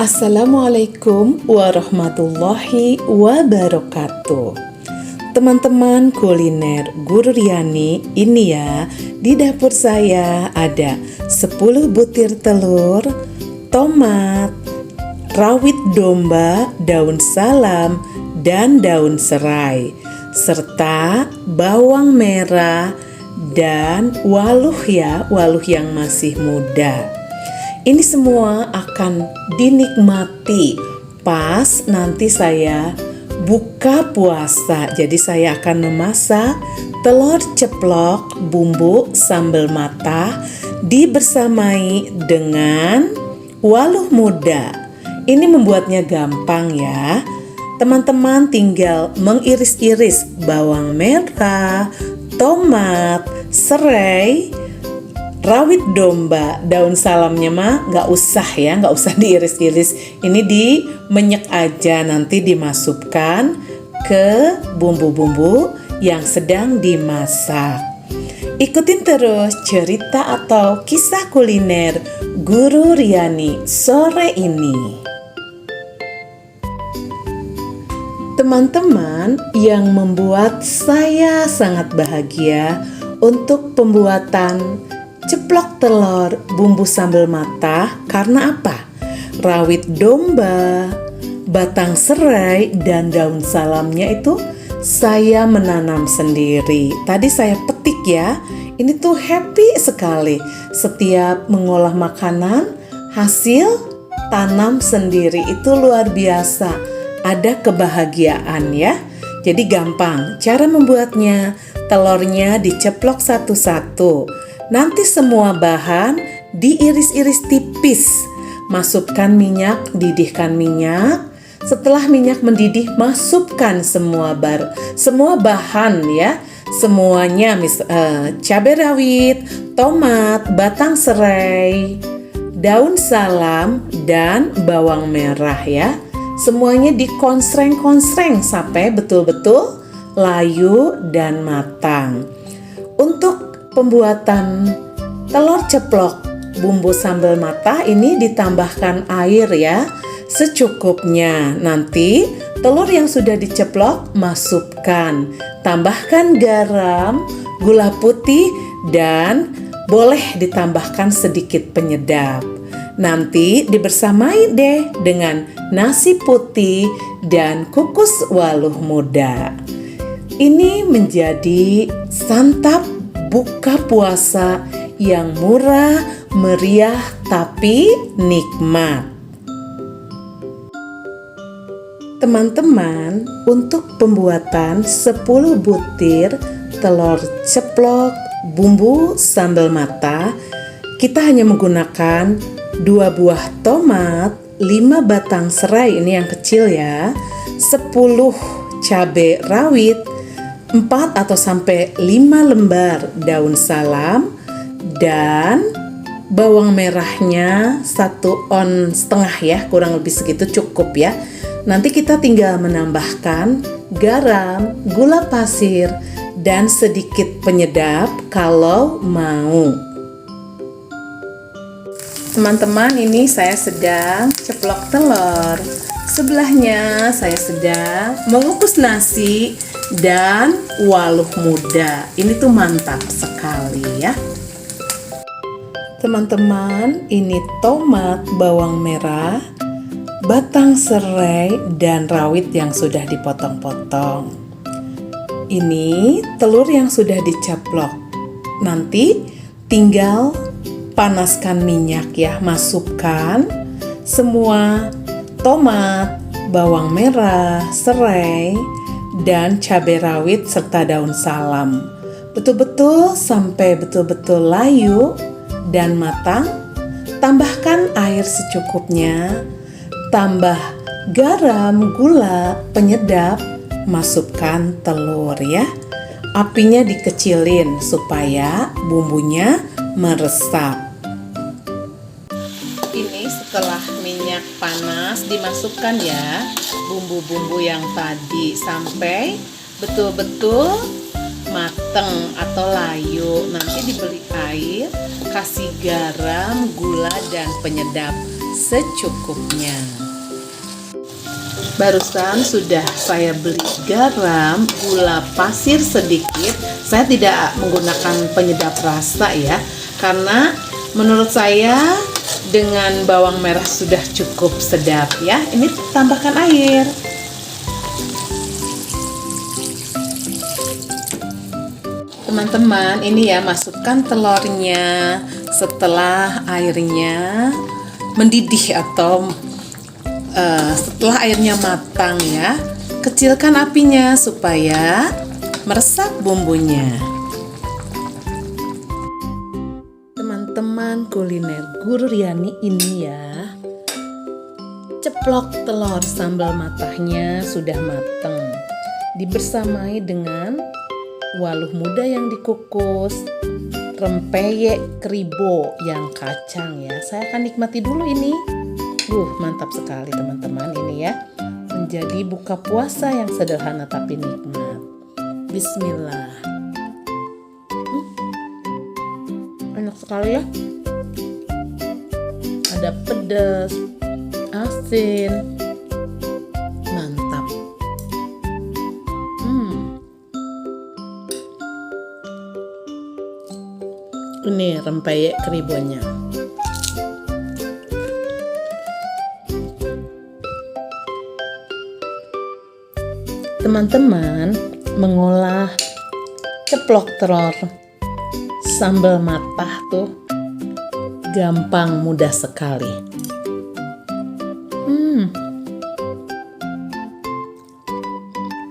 Assalamualaikum warahmatullahi wabarakatuh. Teman-teman kuliner Guru Riani, ini ya, di dapur saya ada 10 butir telur, tomat, rawit domba, daun salam, dan daun serai, serta bawang merah dan waluh yang masih muda. Ini semua akan dinikmati pas nanti saya buka puasa. Jadi saya akan memasak telur ceplok bumbu sambal matah dibersamai dengan waluh muda. Ini membuatnya gampang ya. Teman-teman tinggal mengiris-iris bawang merah, tomat, serai, rawit domba, daun salamnya mah nggak usah diiris-iris. Ini dimenyek aja, nanti dimasukkan ke bumbu-bumbu yang sedang dimasak. Ikutin terus cerita atau kisah kuliner Guru Riani sore ini. Teman-teman, yang membuat saya sangat bahagia untuk pembuatan ceplok telur bumbu sambal matah karena apa? Rawit domba, batang serai, dan daun salamnya itu saya menanam sendiri. Tadi saya petik ya. Ini tuh happy sekali. Setiap mengolah makanan, hasil tanam sendiri itu luar biasa. Ada kebahagiaan ya. Jadi gampang. Cara membuatnya, telurnya diceplok satu-satu. Nanti semua bahan diiris-iris tipis. Masukkan minyak, didihkan minyak. Setelah minyak mendidih, masukkan semua bahan ya. Semuanya cabai rawit, tomat, batang serai, daun salam, dan bawang merah ya. Semuanya dikonsreng-konsreng sampai betul-betul layu dan matang. Untuk pembuatan telur ceplok bumbu sambal matah ini ditambahkan air ya secukupnya. Nanti telur yang sudah diceplok masukkan, tambahkan garam, gula putih, dan boleh ditambahkan sedikit penyedap. Nanti dibersamai deh dengan nasi putih dan kukus waluh muda. Ini menjadi santap buka puasa yang murah, meriah, tapi nikmat. Teman-teman, untuk pembuatan 10 butir telur ceplok bumbu sambal matah, kita hanya menggunakan 2 buah tomat, 5 batang serai, ini yang kecil ya, 10 cabai rawit, 4 atau sampai 5 lembar daun salam, dan bawang merahnya 1,5 on ya, kurang lebih segitu cukup ya. Nanti kita tinggal menambahkan garam, gula pasir, dan sedikit penyedap kalau mau. Teman-teman, ini saya sedang ceplok telur. Sebelahnya saya sedang mengukus nasi dan waluh muda. Ini tuh mantap sekali ya. Teman-teman, ini tomat, bawang merah, batang serai, dan rawit yang sudah dipotong-potong. Ini telur yang sudah diceplok. Nanti tinggal panaskan minyak ya, masukkan semua tomat, bawang merah, serai, dan cabai rawit serta daun salam. Betul-betul sampai betul-betul layu dan matang. Tambahkan air secukupnya, tambah garam, gula, penyedap, masukkan telur ya. Apinya dikecilin supaya bumbunya meresap. Ini setelah minyak panas dimasukkan ya bumbu-bumbu yang tadi sampai betul-betul mateng atau layu. Nanti diberi air, kasih garam, gula, dan penyedap. secukupnya. Barusan sudah saya beli garam, gula pasir sedikit. Saya tidak menggunakan penyedap rasa ya, karena menurut saya dengan bawang merah sudah cukup sedap ya. Ini tambahkan air. Teman-teman, ini ya, masukkan telurnya setelah airnya mendidih atau setelah airnya matang ya. Kecilkan apinya supaya meresap bumbunya. Teman-teman, kuliner Guru Riani ini ya, ceplok telur sambal matahnya sudah matang, dibersamai dengan waluh muda yang dikukus, rempeyek keribo yang kacang ya. Saya akan nikmati dulu ini. Mantap sekali teman-teman, ini ya. Menjadi buka puasa yang sederhana tapi nikmat. Bismillah. Enak sekali ya. Ada pedas, asin, mantap. Ini rempeyek keribonya. Teman-teman, mengolah ceplok telur sambal matah tuh gampang, mudah sekali.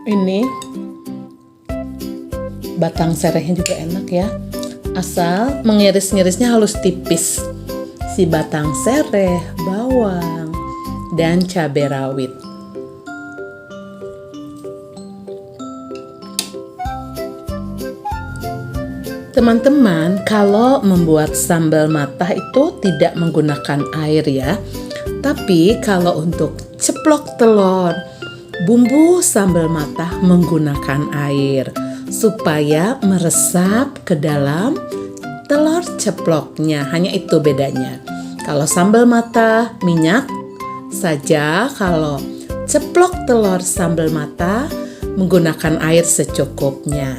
Ini batang serehnya juga enak ya. Asal mengiris-ngirisnya halus tipis. Si batang sereh, bawang, dan cabai rawit. Teman-teman, kalau membuat sambal matah itu tidak menggunakan air ya. Tapi kalau untuk ceplok telur, bumbu sambal matah menggunakan air supaya meresap ke dalam telur ceploknya. Hanya itu bedanya. Kalau sambal matah minyak saja, kalau ceplok telur sambal matah menggunakan air secukupnya.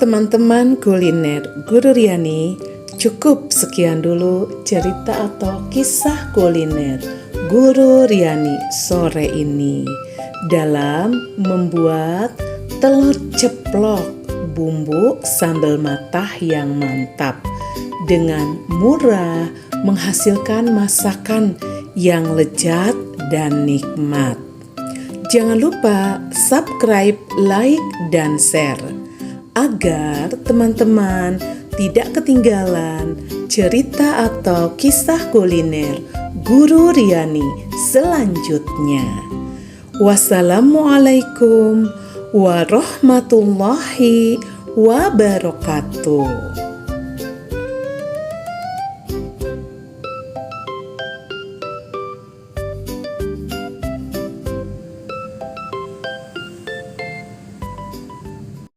Teman-teman kuliner Guru Riani, cukup sekian dulu cerita atau kisah kuliner Guru Riani sore ini dalam membuat telur ceplok bumbu sambal matah yang mantap dengan murah, menghasilkan masakan yang lezat dan nikmat. Jangan lupa subscribe, like, dan share agar teman-teman tidak ketinggalan cerita atau kisah kuliner Guru Riani selanjutnya. Wassalamualaikum warahmatullahi wabarakatuh.